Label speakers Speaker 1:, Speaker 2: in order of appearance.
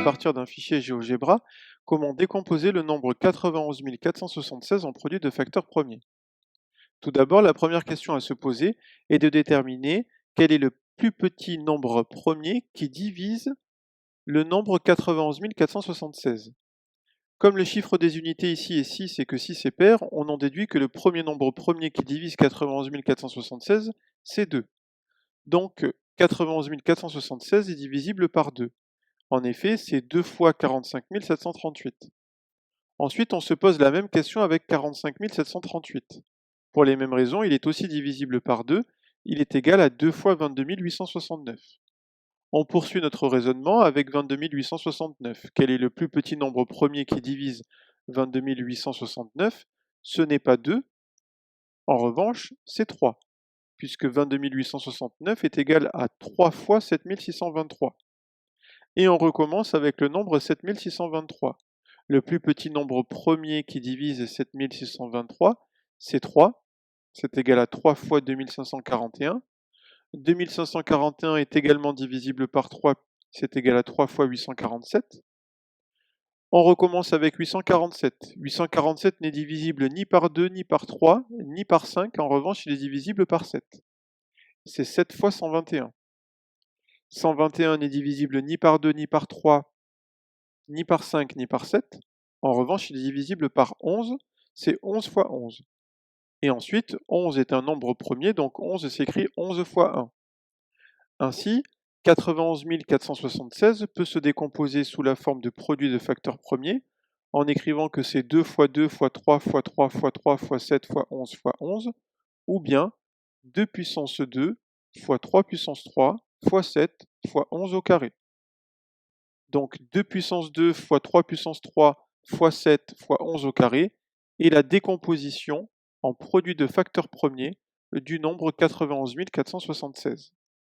Speaker 1: partir d'un fichier GeoGebra comment décomposer le nombre 91 476 en produit de facteurs premiers. Tout d'abord, la première question à se poser est de déterminer quel est le plus petit nombre premier qui divise le nombre 91 476. Comme le chiffre des unités ici est 6 et que 6 est pair, on en déduit que le premier nombre premier qui divise 91 476, c'est 2. Donc 91 476 est divisible par 2. En effet, c'est 2 fois 45 738. Ensuite, on se pose la même question avec 45 738. Pour les mêmes raisons, il est aussi divisible par 2, il est égal à 2 fois 22 869. On poursuit notre raisonnement avec 22 869. Quel est le plus petit nombre premier qui divise 22 869? Ce n'est pas 2, en revanche, c'est 3, puisque 22 869 est égal à 3 fois 7623. Et on recommence avec le nombre 7623. Le plus petit nombre premier qui divise 7623, c'est 3. C'est égal à 3 fois 2541. 2541 est également divisible par 3, c'est égal à 3 fois 847. On recommence avec 847. 847 n'est divisible ni par 2, ni par 3, ni par 5. En revanche, il est divisible par 7. C'est 7 fois 121. 121 n'est divisible ni par 2, ni par 3, ni par 5, ni par 7. En revanche, il est divisible par 11. C'est 11 fois 11. Et ensuite, 11 est un nombre premier, donc 11 s'écrit 11 fois 1. Ainsi, 91 476 peut se décomposer sous la forme de produit de facteurs premiers, en écrivant que c'est 2 fois 2 fois 3 fois 3 fois 3 fois 7 fois 11, ou bien 2 puissance 2 fois 3 puissance 3 fois 7 fois 11 au carré. Donc 2 puissance 2 fois 3 puissance 3 fois 7 fois 11 au carré est la décomposition en produit de facteurs premiers du nombre 91 476.